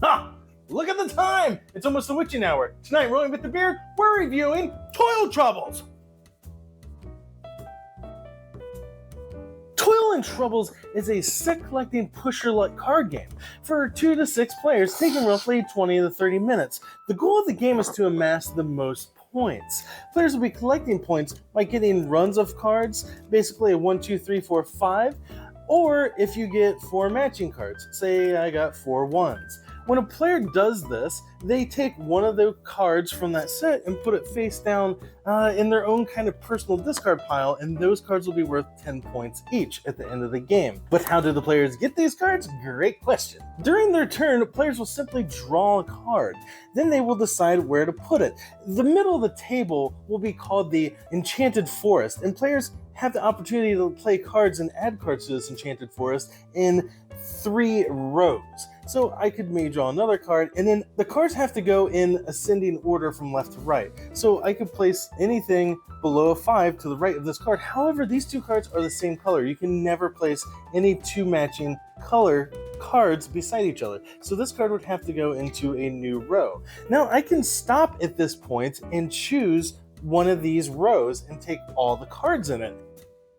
Ha! Look at the time! It's almost the witching hour. Tonight, rolling with the beard, we're reviewing Toil Troublez. Toil Troublez is a set collecting pusher luck card game for 2 to 6 players, taking roughly 20 to 30 minutes. The goal of the game is to amass the most points. Players will be collecting points by getting runs of cards, basically a 1, 2, 3, 4, 5, or if you get 4 matching cards. Say I got 4 ones. When a player does this, they take one of the cards from that set and put it face down in their own kind of personal discard pile, and those cards will be worth 10 points each at the end of the game. But how do the players get these cards? Great question. During their turn, players will simply draw a card. Then they will decide where to put it. The middle of the table will be called the Enchanted Forest, and players have the opportunity to play cards and add cards to this Enchanted Forest in 3 rows. So I could maybe draw another card, and then the cards have to go in ascending order from left to right. So I could place anything below a 5 to the right of this card. However, these 2 cards are the same color. You can never place any 2 matching color cards beside each other. So this card would have to go into a new row. Now I can stop at this point and choose one of these rows and take all the cards in it.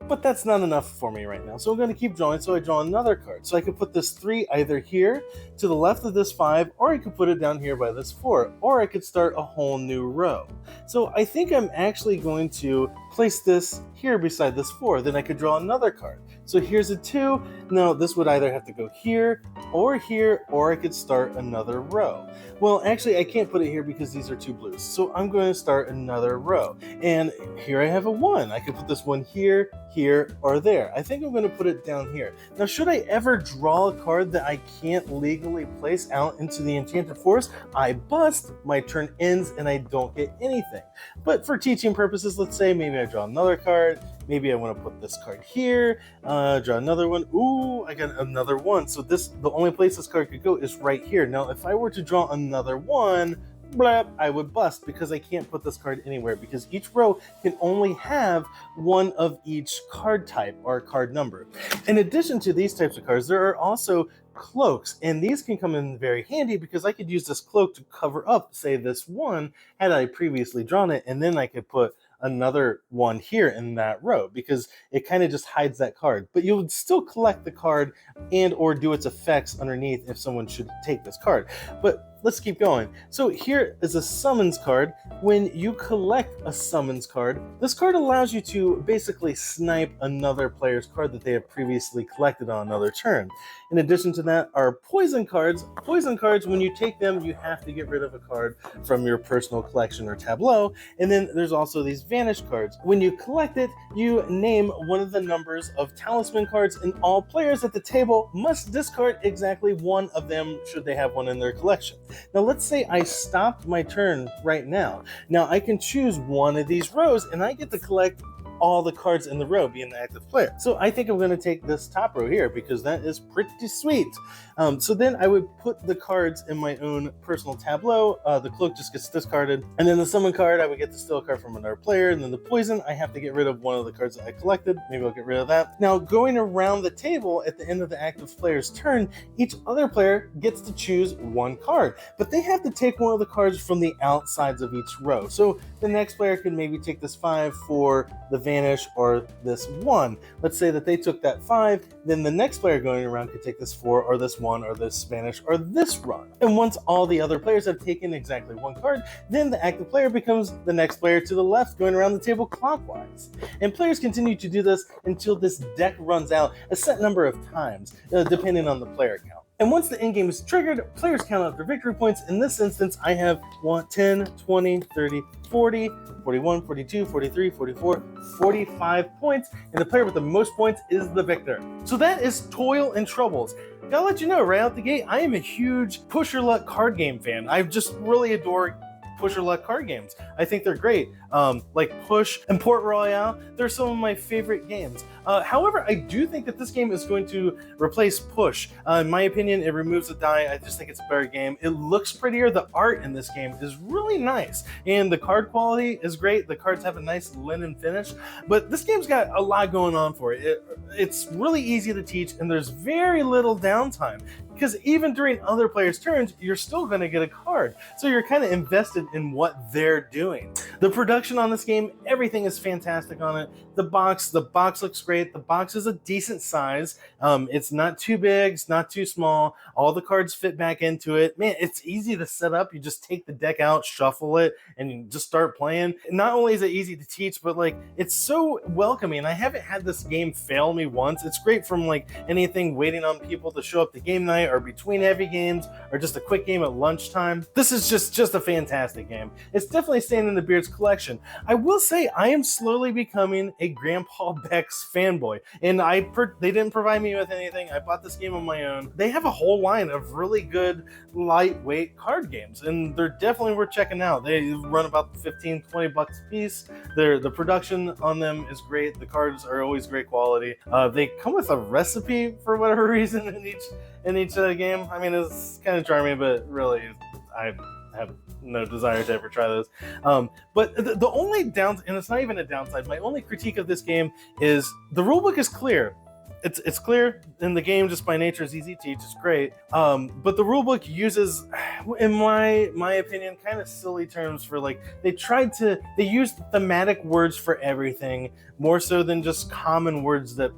But that's not enough for me right now, so I'm going to keep drawing. So I draw another card. So I could put this 3 either here to the left of this 5, or I could put it down here by this 4, or I could start a whole new row. So I think I'm actually going to place this here beside this 4. Then I could draw another card. So here's a 2. Now this would either have to go here, or I could start another row. Well, actually I can't put it here because these are 2 blues. So I'm going to start another row. And here I have a 1. I could put this 1 here, here, or there. I think I'm going to put it down here. Now, should I ever draw a card that I can't legally place out into the Enchanted Forest, I bust, my turn ends, and I don't get anything. But for teaching purposes, let's say maybe I draw another card. Maybe I want to put this card here, draw another one. Ooh, I got another 1. So the only place this card could go is right here. Now, if I were to draw another 1, blap, I would bust because I can't put this card anywhere because each row can only have 1 of each card type or card number. In addition to these types of cards, there are also cloaks, and these can come in very handy because I could use this cloak to cover up, say, this 1 had I previously drawn it, and then I could put another 1 here in that row because it kind of just hides that card. But you would still collect the card and or do its effects underneath if someone should take this card. But let's keep going. So here is a summons card. When you collect a summons card, this card allows you to basically snipe another player's card that they have previously collected on another turn. In addition to that are poison cards. Poison cards, when you take them, you have to get rid of a card from your personal collection or tableau. And then there's also these vanish cards. When you collect it, you name one of the numbers of talisman cards, and all players at the table must discard exactly 1 of them should they have one in their collection. Now let's say I stopped my turn right now. Now I can choose one of these rows and I get to collect all the cards in the row, being the active player. So I think I'm going to take this top row here because that is pretty sweet. So then I would put the cards in my own personal tableau. The cloak just gets discarded. And then the summon card, I would get to steal a card from another player. And then the poison, I have to get rid of one of the cards that I collected. Maybe I'll get rid of that. Now, going around the table at the end of the active player's turn, each other player gets to choose 1 card. But they have to take one of the cards from the outsides of each row. So the next player can maybe take this 5 for the vanish or this 1. Let's say that they took that 5, then the next player going around could take this 4 or this 1 or this Spanish or this run. And once all the other players have taken exactly 1 card, then the active player becomes the next player to the left going around the table clockwise. And players continue to do this until this deck runs out a set number of times, depending on the player count. And once the endgame is triggered, players count out their victory points. In this instance, I have 10, 20, 30, 40, 41, 42, 43, 44, 45 points, and the player with the most points is the victor. So that is Toil Troublez. Gotta let you know, right out the gate, I am a huge pusher luck card game fan. I just really adore pusher luck card games. I think they're great. Like Push and Port Royale, they're some of my favorite games. However, I do think that this game is going to replace Push. In my opinion, it removes a die. I just think it's a better game. It looks prettier. The art in this game is really nice, and the card quality is great. The cards have a nice linen finish, but this game's got a lot going on for it. It's really easy to teach, and there's very little downtime. because even during other players' turns, you're still going to get a card. So you're kind of invested in what they're doing. The production on this game, everything is fantastic on it. The box looks great. The box is a decent size. It's not too big, it's not too small. All the cards fit back into it. Man, it's easy to set up. You just take the deck out, shuffle it, and you just start playing. Not only is it easy to teach, but like it's so welcoming. I haven't had this game fail me once. It's great from like anything waiting on people to show up to game night, or between heavy games, or just a quick game at lunchtime. This is just a fantastic game. It's definitely staying in the Beard's collection. I will say I am slowly becoming a Grandpa Beck's fanboy, and they didn't provide me with anything. I bought this game on my own. They have a whole line of really good lightweight card games, and they're definitely worth checking out. They run about 15-20 bucks a piece. The production on them is great. The cards are always great quality. They come with a recipe for whatever reason in each game. I mean, it's kind of charming, but really I have no desire to ever try those. But the only downside, and it's not even a downside, my only critique of this game is the rulebook is clear. It's clear, and the game just by nature is easy to teach. It's great, but the rulebook uses, in my opinion, kind of silly terms for like they use thematic words for everything more so than just common words that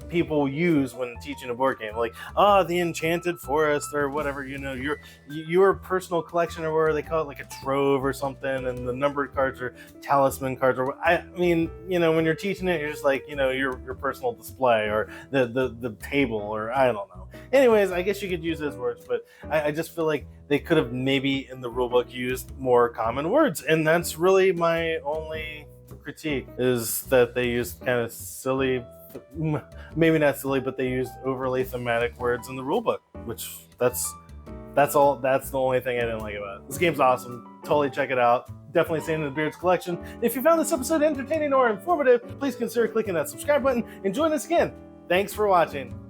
people use when teaching a board game, like the Enchanted Forest or whatever, your personal collection, or whatever they call it, like a Trove or something, and the numbered cards are Talisman cards, or I mean, when you're teaching it, you're just like, your personal display, or the table, or I don't know. Anyways, I guess you could use those words, but I just feel like they could have maybe in the rulebook used more common words, and that's really my only critique, is that they used kind of silly, maybe not silly, but they used overly thematic words in the rulebook, which that's the only thing I didn't like about it. This game's awesome. Totally check it out. Definitely staying in the Beard's collection. If you found this episode entertaining or informative, please consider clicking that subscribe button and join us again. Thanks for watching.